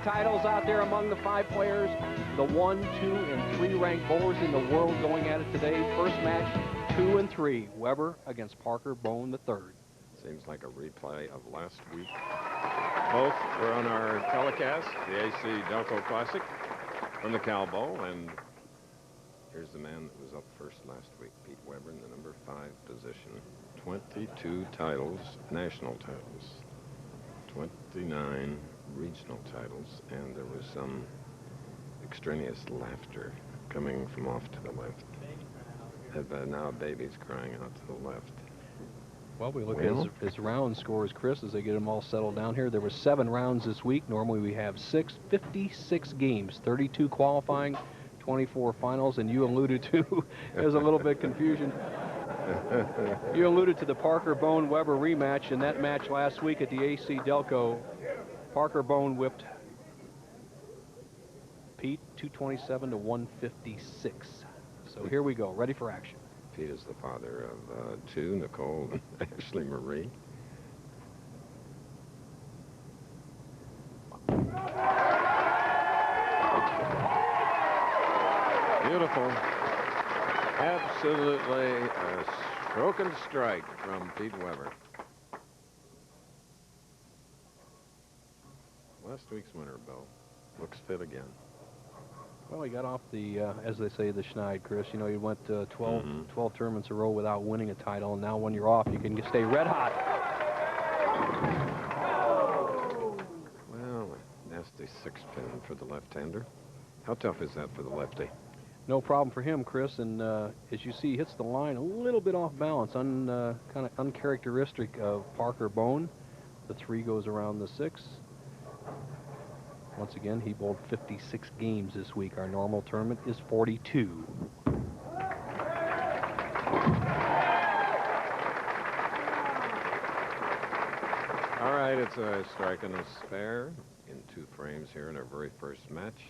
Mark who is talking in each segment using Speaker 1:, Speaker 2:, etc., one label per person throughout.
Speaker 1: Titles out there among the 5 players. The 1, 2, and 3 ranked bowlers in the world going at it today. First match, 2 and 3. Weber against Parker Bohn III.
Speaker 2: Seems like a replay of last week. Both were on our telecast, the AC Delco Classic from the Calbo, and here's the man that was up first last week, Pete Weber, in the number 5 position. 22 titles, national titles, 29 regional titles, and there was some extraneous laughter coming from off to the left. And now babies crying out to the left.
Speaker 1: Well, we look at his round scores, Chris, as they get them all settled down here. There were 7 rounds this week. Normally we have 56 games, 32 qualifying, 24 finals, and you alluded to, there's a little bit confusion. You alluded to the Parker Bohn Weber rematch. In that match last week at the AC Delco, Parker Bohn whipped Pete 227 to 156. So here we go, ready for action.
Speaker 2: Pete is the father of 2, Nicole and Ashley Marie. Beautiful. Absolutely a stroke and strike from Pete Weber. Last week's winner, Bill, looks fit again.
Speaker 1: Well, he got off the, as they say, the schneid, Chris. You know, he went 12 tournaments in a row without winning a title, and now when you're off, you can just stay red hot.
Speaker 2: Well, a nasty 6-pin for the left-hander. How tough is that for the lefty?
Speaker 1: No problem for him, Chris, and as you see, he hits the line a little bit off balance, kind of uncharacteristic of Parker Bohn. The 3 goes around the 6. Once again, he bowled 56 games this week. Our normal tournament is 42.
Speaker 2: All right, it's a strike and a spare in 2 frames here in our very first match.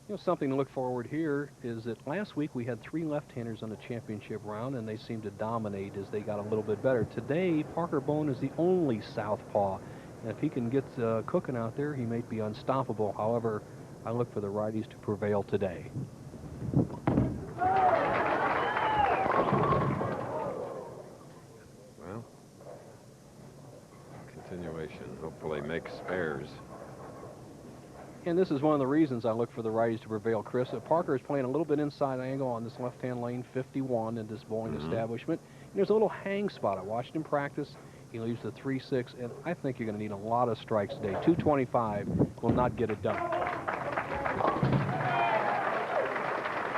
Speaker 1: You know, something to look forward here is that last week we had 3 left-handers on the championship round, and they seemed to dominate as they got a little bit better. Today, Parker Bohn is the only southpaw. And if he can get cooking out there, he may be unstoppable. However, I look for the righties to prevail today.
Speaker 2: Well, continuation. Hopefully make spares.
Speaker 1: And this is one of the reasons I look for the righties to prevail, Chris. Parker is playing a little bit inside angle on this left-hand lane 51 in this bowling establishment. And there's a little hang spot. I watched him practice. He leaves the 3-6, and I think you're going to need a lot of strikes today. 225 will not get it done.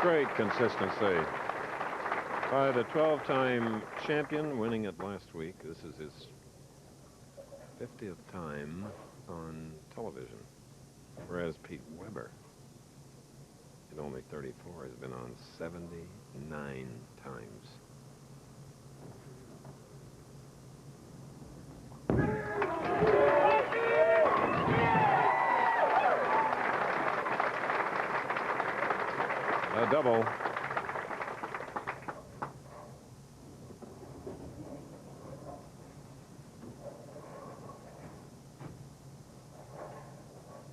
Speaker 2: Great consistency by the 12-time champion, winning it last week. This is his 50th time on television, whereas Pete Weber, at only 34, has been on 79 times. A double.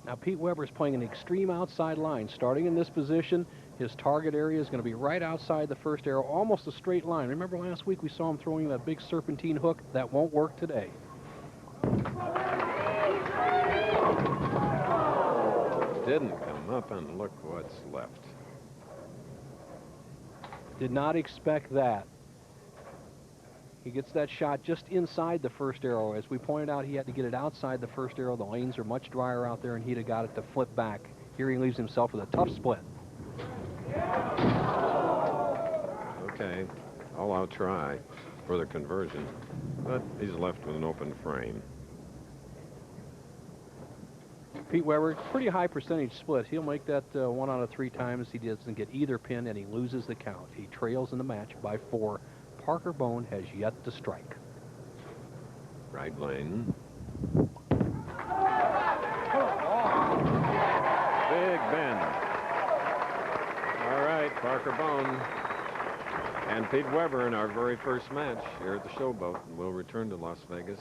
Speaker 1: Now, Pete Weber is playing an extreme outside line. Starting in this position, his target area is going to be right outside the first arrow, almost a straight line. Remember last week we saw him throwing that big serpentine hook? That won't work today.
Speaker 2: Didn't come up, and look what's left.
Speaker 1: Did not expect that. He gets that shot just inside the first arrow. As we pointed out, he had to get it outside the first arrow. The lanes are much drier out there, and he'd have got it to flip back. Here he leaves himself with a tough split.
Speaker 2: Okay, all-out try for the conversion, but he's left with an open frame.
Speaker 1: Pete Weber, pretty high percentage split. He'll make that 1 out of 3 times. He doesn't get either pin, and he loses the count. He trails in the match by 4. Parker Bohn has yet to strike.
Speaker 2: Right lane. Big bend. All right, Parker Bohn and Pete Weber in our very first match here at the Showboat. We'll return to Las Vegas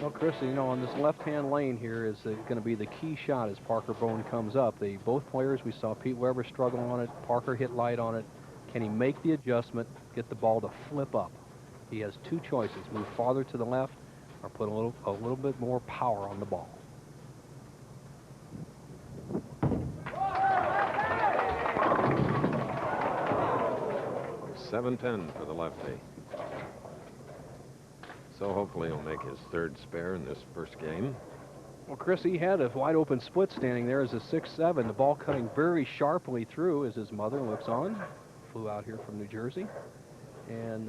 Speaker 1: Well, Chris, you know, on this left-hand lane here is going to be the key shot as Parker Bohn comes up. Both players, we saw Pete Weber struggle on it. Parker hit light on it. Can he make the adjustment, get the ball to flip up? He has two choices: move farther to the left, or put a little bit more power on the ball.
Speaker 2: 7-10 for the lefty. So hopefully he'll make his third spare in this first game.
Speaker 1: Well, Chris, he had a wide open split standing there as a 6-7. The ball cutting very sharply through as his mother looks on. Flew out here from New Jersey. And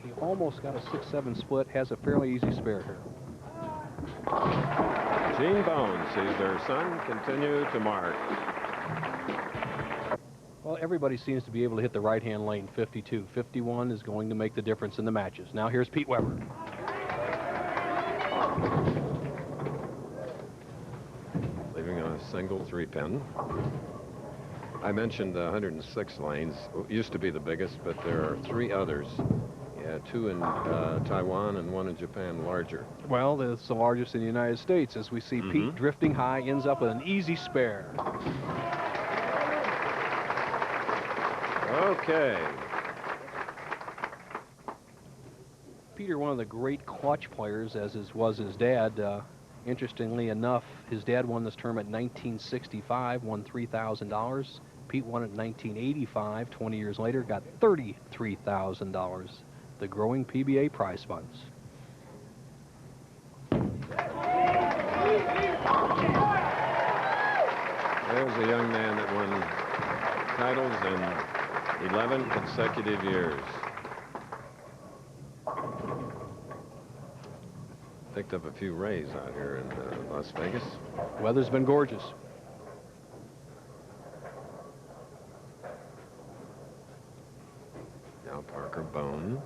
Speaker 1: he almost got a 6-7 split. Has a fairly easy spare here.
Speaker 2: Gene Bohn sees their son continue to mark.
Speaker 1: Well, everybody seems to be able to hit the right-hand lane. 52. 51 is going to make the difference in the matches. Now here's Pete Weber.
Speaker 2: Leaving on a single 3-pin. I mentioned 106 lanes. Used to be the biggest, but there are 3 others. Yeah, 2 in Taiwan and 1 in Japan, larger.
Speaker 1: Well, it's the largest in the United States. As we see Pete drifting high, ends up with an easy spare.
Speaker 2: Okay.
Speaker 1: Peter, one of the great clutch players, as was his dad. Interestingly enough, his dad won this tournament in 1965, won $3,000. Pete won it in 1985. 20 years later, got $33,000. The growing PBA prize funds.
Speaker 2: There's a young man that won titles in 11 consecutive years. Picked up a few rays out here in Las Vegas.
Speaker 1: Weather's been gorgeous.
Speaker 2: Now Parker Bohn.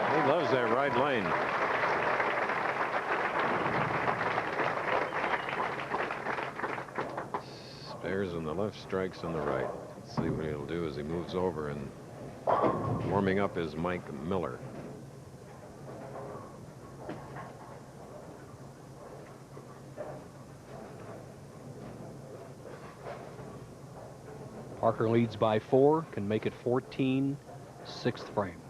Speaker 2: He loves that right lane. Spares on the left, strikes on the right. Let's see what he'll do as he moves over and warming up is Mike Miller.
Speaker 1: Parker leads by 4, can make it 14, 6th frame.